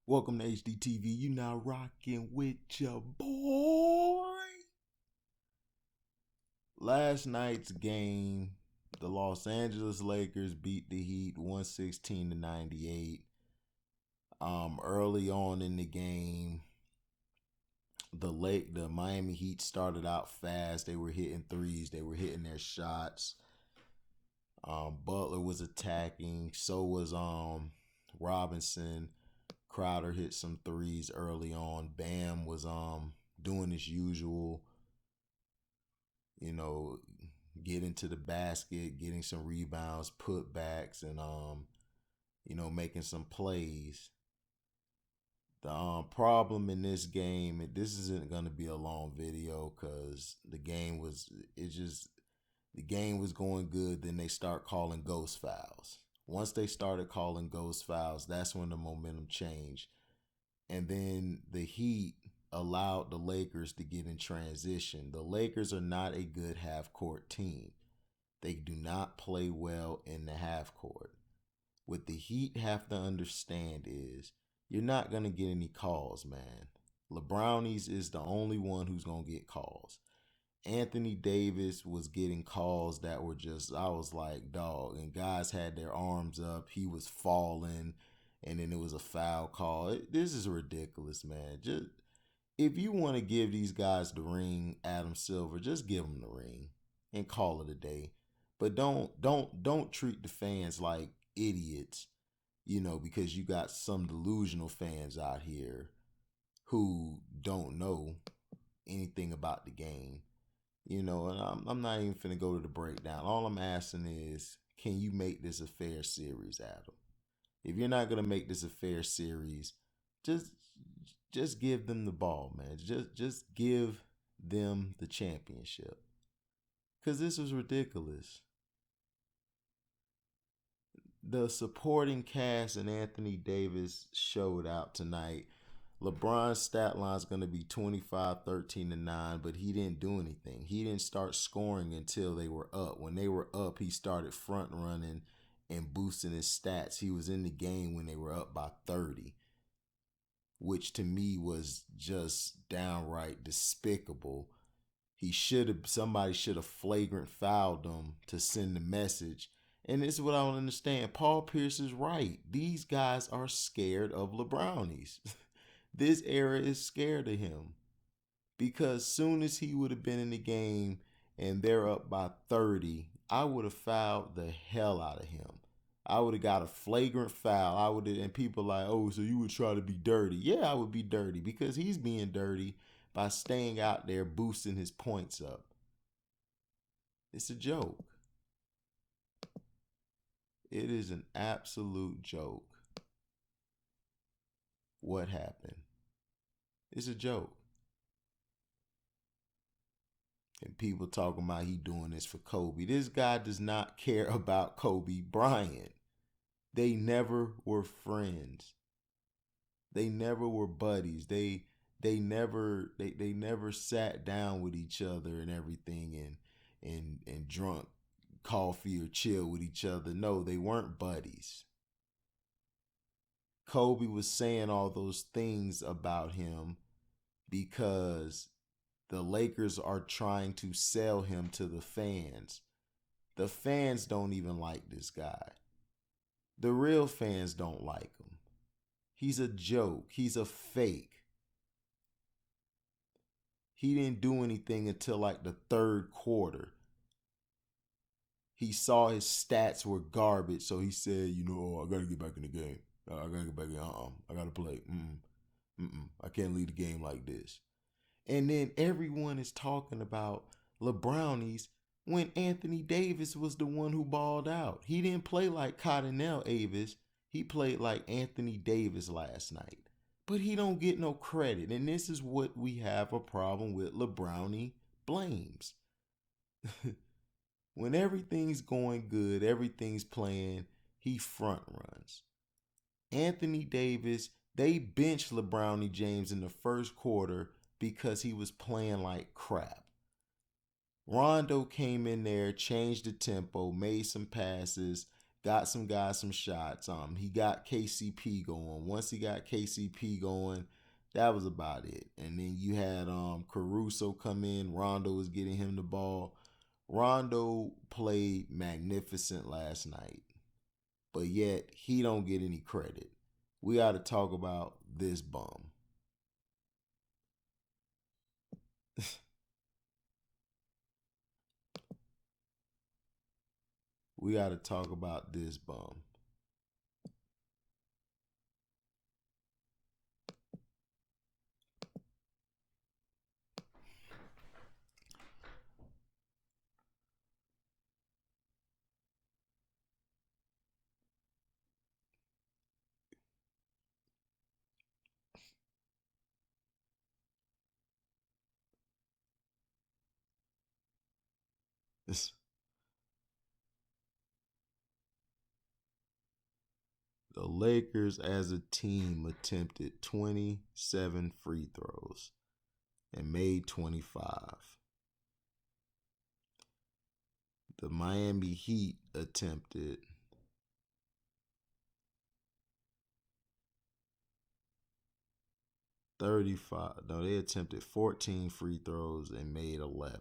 Welcome to HDTV. You now rocking with your boy. Last night's game, the Los Angeles Lakers beat the Heat 116 to 98. Early on in the game, the Miami Heat started out fast. They were hitting threes. They were hitting their shots. Butler was attacking. So was Robinson. Crowder hit some threes early on. Bam was doing his usual, you know, getting to the basket, getting some rebounds, putbacks, and making some plays. The problem in this game, this isn't gonna be a long video because the game was going good. Then they start calling ghost fouls. Once they started calling ghost fouls, that's when the momentum changed. And then the Heat allowed the Lakers to get in transition. The Lakers are not a good half court team. They do not play well in the half court. What the Heat have to understand is you're not going to get any calls, man. Lebrownies is the only one who's going to get calls. Anthony Davis was getting calls that were just, I was like, dog. And guys had their arms up. He was falling. And then it was a foul call. This is ridiculous, man. Just if you want to give these guys the ring, Adam Silver, just give them the ring and call it a day. But don't treat the fans like idiots, because you got some delusional fans out here who don't know anything about the game. And I'm not even finna go to the breakdown. All I'm asking is, can you make this a fair series, Adam? If you're not gonna make this a fair series, just give them the ball, man. Just give them the championship. Cause this was ridiculous. The supporting cast and Anthony Davis showed out tonight. LeBron's stat line is going to be 25, 13, and 9, but he didn't do anything. He didn't start scoring until they were up. When they were up, he started front running and boosting his stats. He was in the game when they were up by 30, which to me was just downright despicable. Somebody should have flagrant fouled him to send the message. And this is what I don't understand. Paul Pierce is right. These guys are scared of Lebrownies. This era is scared of him because soon as he would have been in the game and they're up by 30, I would have fouled the hell out of him. I would have got a flagrant foul. And people like, oh, so you would try to be dirty. Yeah, I would be dirty because he's being dirty by staying out there boosting his points up. It's a joke. It is an absolute joke. What happened? It's a joke. And people talking about he doing this for Kobe. This guy does not care about Kobe Bryant. They never were friends. They never were buddies. They never sat down with each other and everything and drunk coffee or chill with each other. No, they weren't buddies. Kobe was saying all those things about him because the Lakers are trying to sell him to the fans. The fans don't even like this guy. The real fans don't like him. He's a joke. He's a fake. He didn't do anything until like the third quarter. He saw his stats were garbage, so he said, I got to get back in the game. I got to get back in. I got to play. I can't leave the game like this. And then everyone is talking about Lebrownies when Anthony Davis was the one who balled out. He didn't play like Cottonelle Davis. He played like Anthony Davis last night. But he don't get no credit. And this is what we have a problem with Lebrownie blames. When everything's going good, everything's playing, he front runs. Anthony Davis, they benched LeBron James in the first quarter because he was playing like crap. Rondo came in there, changed the tempo, made some passes. got some guys some shots. He got KCP going. Once he got KCP going, that was about it. And then you had Caruso come in. Rondo was getting him the ball. Rondo played magnificent last night, but yet he don't get any credit. We got to talk about this bum. We got to talk about this bum. This, the Lakers as a team attempted 27 free throws and made 25. The Miami Heat attempted 35. No, they attempted 14 free throws and made 11.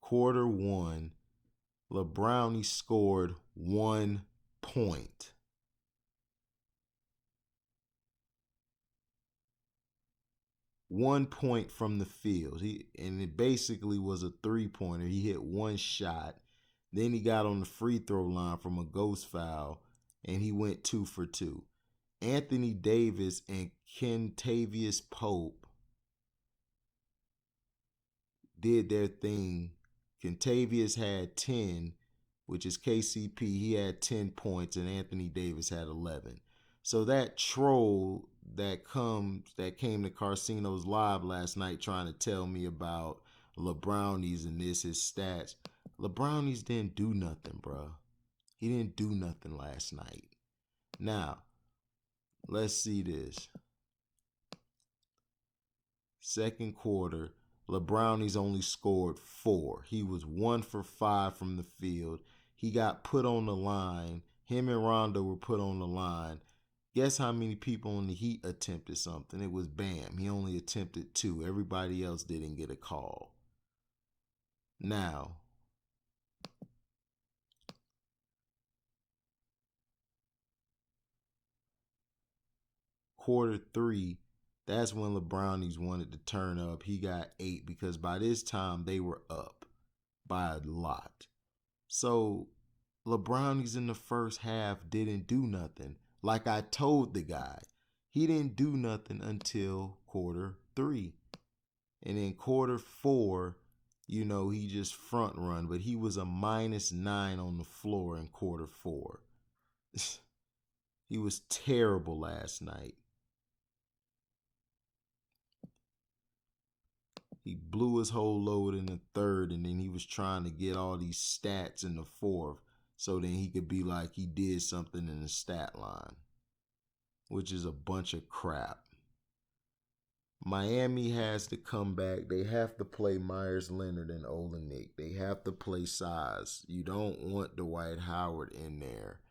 Quarter one, Lebrownies scored 1 point. One point from the field. And it basically was a 3-pointer. He hit one shot. Then he got on the free throw line from a ghost foul, and he went 2 for 2. Anthony Davis and Kentavious Pope did their thing. Kentavious had 10, which is KCP. He had 10 points, and Anthony Davis had 11. So that troll that came to Carcino's Live last night trying to tell me about Lebrownies and his stats. Lebrownies didn't do nothing, bro. He didn't do nothing last night. Now, let's see this. Second quarter, Lebrownies only scored 4. He was 1 for 5 from the field. He got put on the line. Him and Rondo were put on the line. Guess how many people on the Heat attempted something? It was Bam. He only attempted 2. Everybody else didn't get a call. Now, quarter 3, that's when LeBrownies wanted to turn up. He got 8 because by this time they were up by a lot. So LeBrownies in the first half didn't do nothing. Like I told the guy, he didn't do nothing until quarter 3. And in quarter 4, he just front run, but he was a -9 on the floor in quarter 4. He was terrible last night. He blew his whole load in the third, and then he was trying to get all these stats in the fourth so then he could be like he did something in the stat line, which is a bunch of crap. Miami has to come back. They have to play Myers Leonard and Olenek. They have to play size. You don't want Dwight Howard in there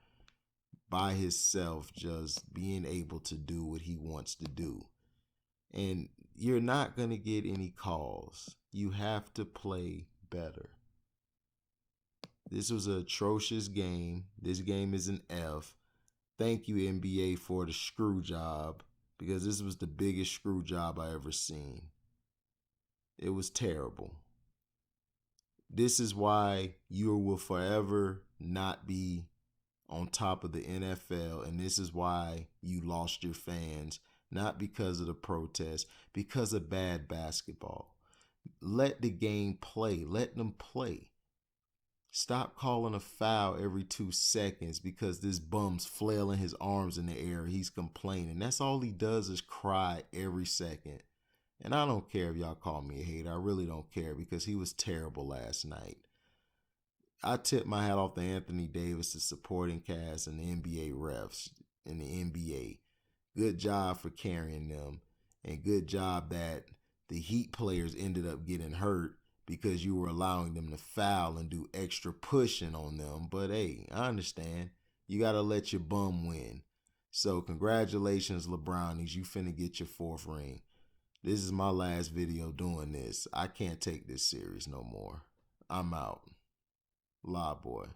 by himself just being able to do what he wants to do. And you're not going to get any calls. You have to play better. This was an atrocious game. This game is an F. Thank you, NBA, for the screw job, because this was the biggest screw job I ever seen. It was terrible. This is why you will forever not be on top of the NFL, and this is why you lost your fans, not because of the protest, because of bad basketball. Let the game play. Let them play. Stop calling a foul every 2 seconds because this bum's flailing his arms in the air. He's complaining. That's all he does is cry every second. And I don't care if y'all call me a hater. I really don't care because he was terrible last night. I tip my hat off to Anthony Davis, the supporting cast, and the NBA refs and the NBA. Good job for carrying them, and good job that The Heat players ended up getting hurt because you were allowing them to foul and do extra pushing on them. But hey, I understand. You got to let your bum win. So congratulations, Lebrownies. You finna get your 4th ring. This is my last video doing this. I can't take this serious no more. I'm out. Lie boy.